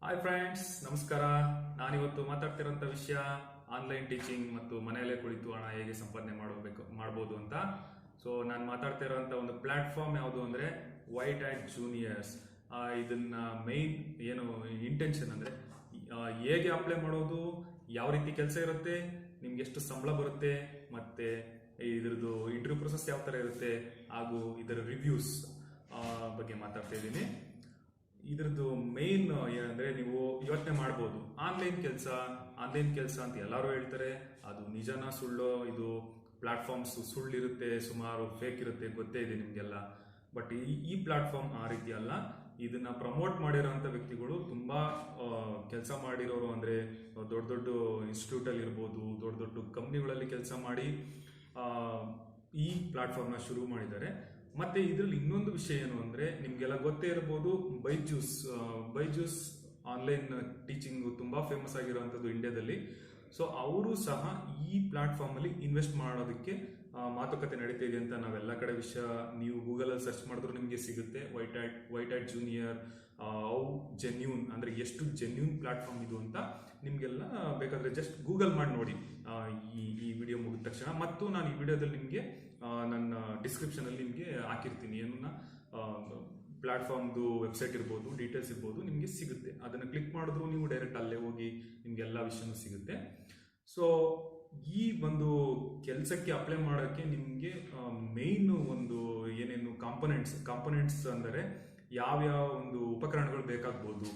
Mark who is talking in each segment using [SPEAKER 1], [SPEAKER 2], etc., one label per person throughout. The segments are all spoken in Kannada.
[SPEAKER 1] ಹಾಯ್ ಫ್ರೆಂಡ್ಸ್, ನಮಸ್ಕಾರ. ನಾನಿವತ್ತು ಮಾತಾಡ್ತಿರೋಂಥ ವಿಷಯ ಆನ್ಲೈನ್ ಟೀಚಿಂಗ್ ಮತ್ತು ಮನೆಯಲ್ಲೇ ಕುಳಿತು ಹಣ ಹೇಗೆ ಸಂಪಾದನೆ ಮಾಡ್ಬೋದು ಅಂತ. ಸೊ ನಾನು ಮಾತಾಡ್ತಾ ಇರೋಂಥ ಒಂದು ಪ್ಲಾಟ್ಫಾರ್ಮ್ ಯಾವುದು ಅಂದರೆ WhiteHat ಜೂನಿಯರ್ಸ್. ಇದನ್ನ ಮೇನ್ ಏನು ಇಂಟೆನ್ಷನ್ ಅಂದರೆ ಹೇಗೆ ಅಪ್ಲೈ ಮಾಡೋದು, ಯಾವ ರೀತಿ ಕೆಲಸ ಇರುತ್ತೆ, ನಿಮ್ಗೆ ಎಷ್ಟು ಸಂಬಳ ಬರುತ್ತೆ, ಮತ್ತೆ ಇದ್ರದ್ದು ಇಂಟರ್ವ್ಯೂ ಪ್ರೊಸೆಸ್ ಯಾವ ಥರ ಇರುತ್ತೆ, ಹಾಗೂ ಇದರ ರಿವ್ಯೂಸ್ ಬಗ್ಗೆ ಮಾತಾಡ್ತಾ ಇದ್ದೀನಿ. ಇದ್ರದ್ದು ಮೇನ್ ಏನಂದ್ರೆ ನೀವು ಯೋಚನೆ ಮಾಡ್ಬೋದು, ಆನ್ಲೈನ್ ಕೆಲಸ ಅಂತ ಎಲ್ಲರೂ ಹೇಳ್ತಾರೆ. ಅದು ನಿಜನಾ ಸುಳ್ಳೋ? ಇದು ಪ್ಲಾಟ್ಫಾರ್ಮ್ಸ್ ಸುಳ್ಳಿರುತ್ತೆ, ಸುಮಾರು ಫೇಕ್ ಇರುತ್ತೆ, ಗೊತ್ತೇ ಇದೆ ನಿಮಗೆಲ್ಲ. ಬಟ್ ಈ ಪ್ಲಾಟ್ಫಾರ್ಮ್ ಆ ರೀತಿ ಅಲ್ಲ. ಇದನ್ನ ಪ್ರಮೋಟ್ ಮಾಡಿರೋಂಥ ವ್ಯಕ್ತಿಗಳು ತುಂಬಾ ಕೆಲಸ ಮಾಡಿರೋರು, ಅಂದ್ರೆ ದೊಡ್ಡ ದೊಡ್ಡ ಇನ್ಸ್ಟಿಟ್ಯೂಟ್ ಅಲ್ಲಿ ಇರ್ಬೋದು, ದೊಡ್ಡ ದೊಡ್ಡ ಕಂಪ್ನಿಗಳಲ್ಲಿ ಕೆಲಸ ಮಾಡಿ ಈ ಪ್ಲಾಟ್ಫಾರ್ಮ್ನ ಶುರು ಮಾಡಿದ್ದಾರೆ. ಮತ್ತೆ ಇದರಲ್ಲಿ ಇನ್ನೊಂದು ವಿಷಯ ಏನು ಅಂದ್ರೆ, ನಿಮ್ಗೆಲ್ಲ ಗೊತ್ತೇ ಇರಬಹುದು, ಬೈಜೂಸ್ ಆನ್ಲೈನ್ ಟೀಚಿಂಗ್ ತುಂಬಾ ಫೇಮಸ್ ಆಗಿರುವಂತದ್ದು ಇಂಡಿಯಾದಲ್ಲಿ. ಸೊ ಅವರು ಸಹ ಈ ಪ್ಲಾಟ್ಫಾರ್ಮ್ ಅಲ್ಲಿ ಇನ್ವೆಸ್ಟ್ ಮಾಡೋದಕ್ಕೆ ಮಾತುಕತೆ ನಡೀತಾ ಇದೆ ಅಂತ ನಾವೆಲ್ಲ ಕಡೆ ವಿಷಯ, ನೀವು ಗೂಗಲ್ ಅಲ್ಲಿ ಸರ್ಚ್ ಮಾಡಿದ್ರು ನಿಮಗೆ ಸಿಗುತ್ತೆ. WhiteHat ಜೂನಿಯರ್ ಹೌ ಜೆನ್ಯೂನ್, ಅಂದ್ರೆ ಎಷ್ಟು ಜೆನ್ಯೂನ್ ಪ್ಲಾಟ್ಫಾರ್ಮ್ ಇದು ಅಂತ ನಿಮ್ಗೆಲ್ಲ ಬೇಕಾದ್ರೆ ಜಸ್ಟ್ ಗೂಗಲ್ ಮಾಡಿ ನೋಡಿ ಈ ವಿಡಿಯೋ ಮುಗಿದ ತಕ್ಷಣ. ಮತ್ತು ನಾನು ಈ ವಿಡಿಯೋದಲ್ಲಿ ನಿಮಗೆ ನನ್ನ ಡಿಸ್ಕ್ರಿಪ್ಷನ್ ಅಲ್ಲಿ ನಿಮಗೆ ಹಾಕಿರ್ತೀನಿ. ಏನನ್ನ ಪ್ಲಾಟ್ಫಾರ್ಮ್ದು ವೆಬ್ಸೈಟ್ ಇರ್ಬೋದು, ಡೀಟೇಲ್ಸ್ ಇರ್ಬೋದು, ನಿಮಗೆ ಸಿಗುತ್ತೆ. ಅದನ್ನು ಕ್ಲಿಕ್ ಮಾಡಿದ್ರು ನೀವು ಡೈರೆಕ್ಟ್ ಅಲ್ಲೇ ಹೋಗಿ ನಿಮ್ಗೆ ಎಲ್ಲ ವಿಷಯನೂ ಸಿಗುತ್ತೆ. ಸೊ ಈ ಒಂದು ಕೆಲಸಕ್ಕೆ ಅಪ್ಲೈ ಮಾಡೋಕ್ಕೆ ನಿಮಗೆ ಮೇನ್ ಒಂದು ಏನೇನು ಕಾಂಪೊನೆಂಟ್ಸ್ ಅಂದರೆ ಯಾವ್ಯಾವ ಒಂದು ಉಪಕರಣಗಳು ಬೇಕಾಗ್ಬೋದು.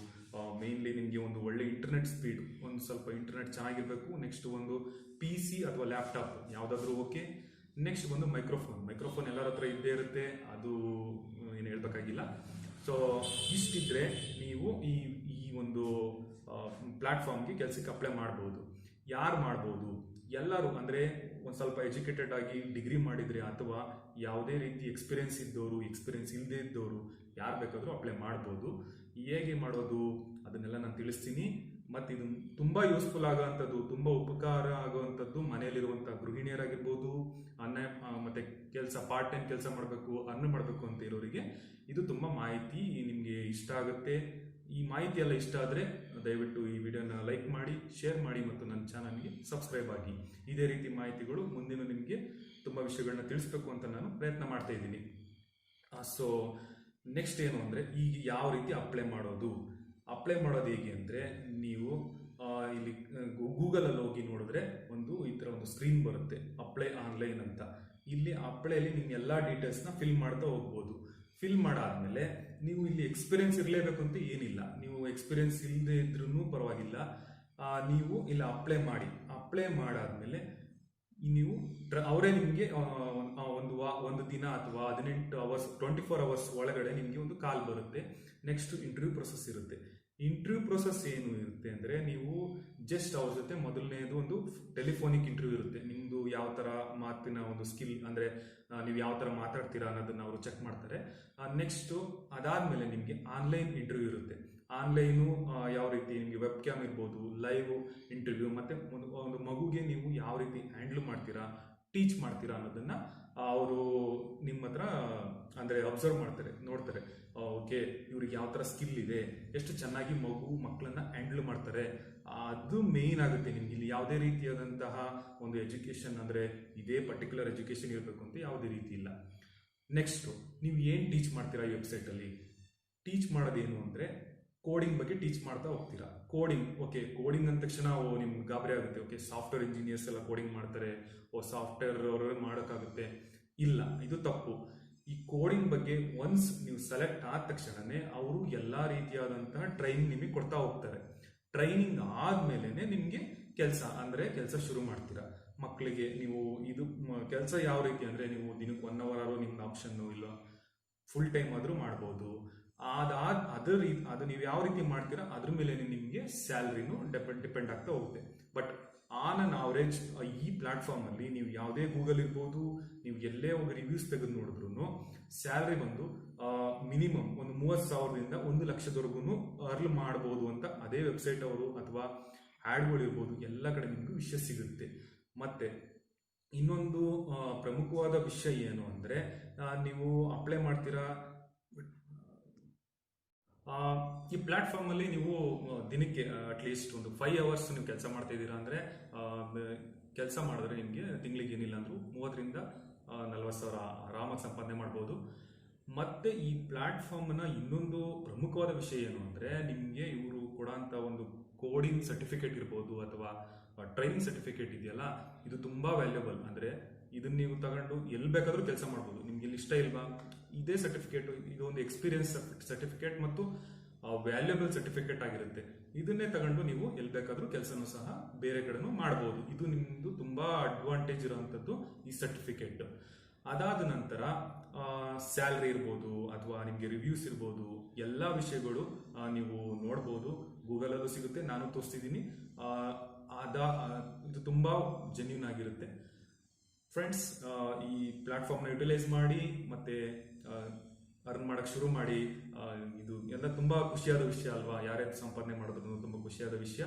[SPEAKER 1] ಮೇನ್ಲಿ ನಿಮಗೆ ಒಂದು ಒಳ್ಳೆ ಇಂಟರ್ನೆಟ್ ಸ್ಪೀಡ್, ಒಂದು ಸ್ವಲ್ಪ ಇಂಟರ್ನೆಟ್ ಚೆನ್ನಾಗಿರ್ಬೇಕು. ನೆಕ್ಸ್ಟ್ ಒಂದು PC ಅಥವಾ ಲ್ಯಾಪ್ಟಾಪ್ ಯಾವುದಾದ್ರೂ ಓಕೆ. ನೆಕ್ಸ್ಟ್ ಒಂದು ಮೈಕ್ರೋಫೋನ್ ಎಲ್ಲರ ಹತ್ರ ಇದ್ದೇ ಇರುತ್ತೆ, ಅದು ಏನು ಹೇಳ್ಬೇಕಾಗಿಲ್ಲ. ಸೊ ಇಷ್ಟಿದ್ರೆ ನೀವು ಈ ಒಂದು ಪ್ಲಾಟ್ಫಾರ್ಮ್ಗೆ ಕೆಲಸಕ್ಕೆ ಅಪ್ಲೈ ಮಾಡ್ಬೋದು. ಯಾರು ಮಾಡ್ಬೋದು? ಎಲ್ಲರೂ, ಅಂದರೆ ಒಂದು ಸ್ವಲ್ಪ ಎಜುಕೇಟೆಡ್ ಆಗಿ ಡಿಗ್ರಿ ಮಾಡಿದ್ರೆ, ಅಥವಾ ಯಾವುದೇ ರೀತಿ ಎಕ್ಸ್ಪೀರಿಯನ್ಸ್ ಇದ್ದವರು, ಎಕ್ಸ್ಪೀರಿಯನ್ಸ್ ಇಲ್ಲದೆ ಇದ್ದವರು, ಯಾರು ಬೇಕಾದರೂ ಅಪ್ಲೈ ಮಾಡ್ಬೋದು. ಹೇಗೆ ಮಾಡೋದು ಅದನ್ನೆಲ್ಲ ನಾನು ತಿಳಿಸ್ತೀನಿ. ಮತ್ತು ಇದು ತುಂಬ ಯೂಸ್ಫುಲ್ ಆಗೋವಂಥದ್ದು, ತುಂಬ ಉಪಕಾರ ಆಗುವಂಥದ್ದು ಮನೆಯಲ್ಲಿರುವಂಥ ಗೃಹಿಣಿಯರಾಗಿರ್ಬೋದು, ಮತ್ತೆ ಪಾರ್ಟ್ ಟೈಮ್ ಕೆಲಸ ಮಾಡಬೇಕು, ಅರ್ನ್ ಮಾಡಬೇಕು ಅಂತ ಇರೋರಿಗೆ ಇದು ತುಂಬ ಮಾಹಿತಿ ನಿಮಗೆ ಇಷ್ಟ ಆಗುತ್ತೆ. ಈ ಮಾಹಿತಿ ಎಲ್ಲ ಇಷ್ಟ ಆದರೆ ದಯವಿಟ್ಟು ಈ ವಿಡಿಯೋನ ಲೈಕ್ ಮಾಡಿ, ಶೇರ್ ಮಾಡಿ, ಮತ್ತು ನನ್ನ ಚಾನಲ್ಗೆ ಸಬ್ಸ್ಕ್ರೈಬ್ ಆಗಿ. ಇದೇ ರೀತಿ ಮಾಹಿತಿಗಳು ಮುಂದಿನ ನಿಮಗೆ ತುಂಬ ವಿಷಯಗಳನ್ನ ತಿಳಿಸ್ಬೇಕು ಅಂತ ನಾನು ಪ್ರಯತ್ನ ಮಾಡ್ತಾ ಇದ್ದೀನಿ. ಸೊ ನೆಕ್ಸ್ಟ್ ಏನು ಅಂದರೆ, ಈಗ ಯಾವ ರೀತಿ ಅಪ್ಲೈ ಮಾಡೋದು ಹೇಗೆ ಅಂದರೆ, ನೀವು ಇಲ್ಲಿ ಗೂಗಲಲ್ಲಿ ಹೋಗಿ ನೋಡಿದ್ರೆ ಈ ಥರ ಒಂದು ಸ್ಕ್ರೀನ್ ಬರುತ್ತೆ, ಅಪ್ಲೈ ಆನ್ಲೈನ್ ಅಂತ. ಇಲ್ಲಿ ಅಪ್ಲೈಲಿ ನಿಮ್ಮ ಎಲ್ಲ ಡೀಟೇಲ್ಸ್ನ ಫಿಲ್ ಮಾಡ್ತಾ ಹೋಗ್ಬೋದು. ಫಿಲ್ ಮಾಡಾದ್ಮೇಲೆ ನೀವು ಇಲ್ಲಿ ಎಕ್ಸ್ಪೀರಿಯನ್ಸ್ ಇರಲೇಬೇಕು ಅಂತ ಏನಿಲ್ಲ. ನೀವು ಎಕ್ಸ್ಪೀರಿಯನ್ಸ್ ಇಲ್ಲದೆ ಇದ್ರೂ ಪರವಾಗಿಲ್ಲ. ನೀವು ಇಲ್ಲಿ ಅಪ್ಲೈ ಮಾಡಾದ್ಮೇಲೆ ನೀವು ಅವರೇ ನಿಮಗೆ ಒಂದು ದಿನ ಅಥವಾ 18 ಅವರ್ಸ್ 24 ಅವರ್ಸ್ ಒಳಗಡೆ ನಿಮಗೆ ಒಂದು ಕಾಲ್ ಬರುತ್ತೆ. ನೆಕ್ಸ್ಟ್ ಇಂಟರ್ವ್ಯೂ ಪ್ರೊಸೆಸ್ ಇರುತ್ತೆ. ಇಂಟರ್ವ್ಯೂ ಪ್ರೊಸೆಸ್ ಏನು ಇರುತ್ತೆ ಅಂದರೆ, ನೀವು ಜಸ್ಟ್ ಅವ್ರ ಜೊತೆ ಮೊದಲನೇದು ಒಂದು ಟೆಲಿಫೋನಿಕ್ ಇಂಟರ್ವ್ಯೂ ಇರುತ್ತೆ. ನಿಮ್ಮದು ಯಾವ ಥರ ಮಾತಿನ ಒಂದು ಸ್ಕಿಲ್, ಅಂದರೆ ನೀವು ಯಾವ ಥರ ಮಾತಾಡ್ತೀರಾ ಅನ್ನೋದನ್ನ ಅವರು ಚೆಕ್ ಮಾಡ್ತಾರೆ. ನೆಕ್ಸ್ಟು ಅದಾದಮೇಲೆ ನಿಮಗೆ ಆನ್ಲೈನ್ ಇಂಟರ್ವ್ಯೂ ಇರುತ್ತೆ. ಆನ್ಲೈನು ಯಾವ ರೀತಿ, ನಿಮಗೆ ವೆಬ್ ಕ್ಯಾಮ್ ಇರ್ಬೋದು, ಲೈವ್ ಇಂಟರ್ವ್ಯೂ, ಮತ್ತು ಒಂದು ಮಗುಗೆ ನೀವು ಯಾವ ರೀತಿ ಹ್ಯಾಂಡಲ್ ಮಾಡ್ತೀರಾ, ಟೀಚ್ ಮಾಡ್ತೀರಾ ಅನ್ನೋದನ್ನ ಅವರು ನಿಮ್ಮ ಹತ್ರ ಅಂದರೆ ಅಬ್ಸರ್ವ್ ಮಾಡ್ತಾರೆ, ನೋಡ್ತಾರೆ. ಓಕೆ, ಇವ್ರಿಗೆ ಯಾವ ಥರ ಸ್ಕಿಲ್ ಇದೆ, ಎಷ್ಟು ಚೆನ್ನಾಗಿ ಮಕ್ಕಳನ್ನ ಹ್ಯಾಂಡಲ್ ಮಾಡ್ತಾರೆ, ಅದು ಮೇಯ್ನ್ ಆಗುತ್ತೆ ನಿಮ್ಗೆ. ಇಲ್ಲಿ ಯಾವುದೇ ರೀತಿಯಾದಂತಹ ಒಂದು ಎಜುಕೇಶನ್, ಅಂದರೆ ಇದೇ ಪರ್ಟಿಕ್ಯುಲರ್ ಎಜುಕೇಶನ್ ಇರಬೇಕು ಅಂತ ಯಾವುದೇ ರೀತಿ ಇಲ್ಲ. ನೆಕ್ಸ್ಟು ನೀವು ಏನು ಟೀಚ್ ಮಾಡ್ತೀರಾ ಈ ವೆಬ್ಸೈಟಲ್ಲಿ, ಟೀಚ್ ಮಾಡೋದೇನು ಅಂದರೆ ಕೋಡಿಂಗ್ ಬಗ್ಗೆ ಟೀಚ್ ಮಾಡ್ತಾ ಹೋಗ್ತೀರಾ. ಕೋಡಿಂಗ್ ಅಂದ ತಕ್ಷಣ ನಿಮ್ಗೆ ಗಾಬರಿ ಆಗುತ್ತೆ. ಓಕೆ, ಸಾಫ್ಟ್ವೇರ್ ಇಂಜಿನಿಯರ್ಸ್ ಎಲ್ಲ ಕೋಡಿಂಗ್ ಮಾಡ್ತಾರೆ, ಸಾಫ್ಟ್ವೇರ್ ಅವರು ಮಾಡೋಕ್ಕಾಗುತ್ತೆ. ಇಲ್ಲ, ಇದು ತಪ್ಪು. ಈ ಕೋಡಿಂಗ್ ಬಗ್ಗೆ ಒನ್ಸ್ ನೀವು ಸೆಲೆಕ್ಟ್ ಆದ ತಕ್ಷಣನೇ ಅವರು ಎಲ್ಲ ರೀತಿಯಾದಂತಹ ಟ್ರೈನಿಂಗ್ ನಿಮಗೆ ಕೊಡ್ತಾ ಹೋಗ್ತಾರೆ. ಟ್ರೈನಿಂಗ್ ಆದ್ಮೇಲೆ ನಿಮಗೆ ಕೆಲಸ ಶುರು ಮಾಡ್ತೀರಾ. ಮಕ್ಕಳಿಗೆ ನೀವು ಇದು ಕೆಲಸ ಯಾವ ರೀತಿ ಅಂದರೆ, ನೀವು ದಿನಕ್ಕೆ 1 hour ಆದ್ರೂ ನಿಮ್ದು ಆಪ್ಷನ್ನು, ಇಲ್ಲ ಫುಲ್ ಟೈಮ್ ಆದರೂ ಮಾಡ್ಬೋದು. ಅದು ನೀವು ಯಾವ ರೀತಿ ಮಾಡ್ತೀರಾ ಅದ್ರ ಮೇಲೆ ನಿಮಗೆ ಸ್ಯಾಲ್ರಿನೂ ಡಿಪೆಂಡ್ ಆಗ್ತಾ ಹೋಗುತ್ತೆ. ಬಟ್ ಆನ್ ಅನ್ ಅವರೇಜ್ ಈ ಪ್ಲಾಟ್ಫಾರ್ಮ್ ಅಲ್ಲಿ ನೀವು ಯಾವುದೇ ಗೂಗಲ್ ಇರ್ಬೋದು, ನೀವು ಎಲ್ಲೇ ಹೋಗಿ ರಿವ್ಯೂಸ್ ತೆಗೆದು ನೋಡಿದ್ರು ಸ್ಯಾಲ್ರಿ ಬಂದು ಮಿನಿಮಮ್ ಒಂದು 30,000ದಿಂದ 1 ಲಕ್ಷದವರೆಗೂ ಅರ್ನ್ ಮಾಡ್ಬೋದು ಅಂತ ಅದೇ ವೆಬ್ಸೈಟ್ ಅವರು ಅಥವಾ ಆಡ್ಗಳು ಇರ್ಬೋದು, ಎಲ್ಲ ಕಡೆ ನಿಮ್ಗೆ ವಿಷಯ ಸಿಗುತ್ತೆ. ಮತ್ತೆ ಇನ್ನೊಂದು ಪ್ರಮುಖವಾದ ವಿಷಯ ಏನು ಅಂದರೆ, ನೀವು ಅಪ್ಲೈ ಮಾಡ್ತೀರಾ, ಆ, ಈ ಪ್ಲಾಟ್ಫಾರ್ಮ್ ಅಲ್ಲಿ ನೀವು ದಿನಕ್ಕೆ ಅಟ್ಲೀಸ್ಟ್ ಒಂದು 5 ಅವರ್ಸ್ ನೀವು ಕೆಲಸ ಮಾಡ್ತಾ ಇದ್ದೀರಾ ಅಂದ್ರೆ ಕೆಲಸ ಮಾಡಿದ್ರೆ ನಿಮಗೆ ತಿಂಗಳಿಗೆ ಏನಿಲ್ಲ ಅಂದ್ರೂ 30ರಿಂದ 40,000 ಆರಾಮಾಗಿ ಸಂಪಾದನೆ ಮಾಡ್ಬೋದು. ಮತ್ತೆ ಈ ಪ್ಲಾಟ್ಫಾರ್ಮ್ನ ಇನ್ನೊಂದು ಪ್ರಮುಖವಾದ ವಿಷಯ ಏನು ಅಂದ್ರೆ ನಿಮಗೆ ಇವರು ಕೊಡೋಂಥ ಒಂದು ಕೋಡಿಂಗ್ ಸರ್ಟಿಫಿಕೇಟ್ ಇರ್ಬೋದು ಅಥವಾ ಟ್ರೈನಿಂಗ್ ಸರ್ಟಿಫಿಕೇಟ್ ಇದೆಯಲ್ಲ, ಇದು ತುಂಬಾ ವ್ಯಾಲ್ಯೂಬಲ್. ಅಂದ್ರೆ ಇದನ್ನ ನೀವು ತಗೊಂಡು ಎಲ್ಲಿ ಬೇಕಾದ್ರೂ ಕೆಲಸ ಮಾಡ್ಬೋದು. ನಿಮ್ಗೆ ಇಲ್ಲಿ ಇಷ್ಟ ಇಲ್ವಾ, ಇದೇ ಸರ್ಟಿಫಿಕೇಟ್ ಇದು ಒಂದು ಎಕ್ಸ್ಪೀರಿಯನ್ಸ್ ಸರ್ಟಿಫಿಕೇಟ್ ಮತ್ತು ವ್ಯಾಲ್ಯೂಬಲ್ ಸರ್ಟಿಫಿಕೇಟ್ ಆಗಿರುತ್ತೆ. ಇದನ್ನೇ ತಗೊಂಡು ನೀವು ಎಲ್ಲಿ ಬೇಕಾದ್ರೂ ಕೆಲಸನೂ ಸಹ ಬೇರೆ ಕಡೆನೂ ಮಾಡ್ಬೋದು. ಇದು ನಿಮ್ದು ತುಂಬಾ ಅಡ್ವಾಂಟೇಜ್ ಇರುವಂತದ್ದು ಈ ಸರ್ಟಿಫಿಕೇಟ್. ಅದಾದ ನಂತರ ಸ್ಯಾಲ್ರಿ ಇರ್ಬೋದು ಅಥವಾ ನಿಮಗೆ ರಿವ್ಯೂಸ್ ಇರ್ಬೋದು, ಎಲ್ಲ ವಿಷಯಗಳು ನೀವು ನೋಡ್ಬೋದು. ಗೂಗಲಲ್ಲೂ ಸಿಗುತ್ತೆ, ನಾನು ತೋರಿಸ್ತಿದ್ದೀನಿ. ಇದು ತುಂಬಾ ಜೆನ್ಯೂನ್ ಆಗಿರುತ್ತೆ ಫ್ರೆಂಡ್ಸ್. ಈ ಪ್ಲಾಟ್ಫಾರ್ಮ್ನ ಯುಟಿಲೈಸ್ ಮಾಡಿ ಮತ್ತೆ ಅರ್ನ್ ಮಾಡಕ್ ಶುರು ಮಾಡಿ. ಇದು ಎಲ್ಲ ತುಂಬಾ ಖುಷಿಯಾದ ವಿಷಯ ಅಲ್ವಾ, ಯಾರೇ ಸಂಪಾದನೆ ಮಾಡೋದ್ರೂ ತುಂಬಾ ಖುಷಿಯಾದ ವಿಷಯ.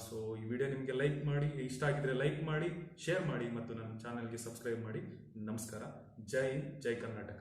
[SPEAKER 1] ಸೊ ಈ ವಿಡಿಯೋ ನಿಮಗೆ ಲೈಕ್ ಮಾಡಿ, ಇಷ್ಟ ಆಗಿದ್ರೆ ಲೈಕ್ ಮಾಡಿ, ಶೇರ್ ಮಾಡಿ ಮತ್ತು ನನ್ನ ಚಾನಲ್ಗೆ ಸಬ್ಸ್ಕ್ರೈಬ್ ಮಾಡಿ. ನಮಸ್ಕಾರ. ಜೈ ಹಿಂದ್, ಜೈ ಕರ್ನಾಟಕ.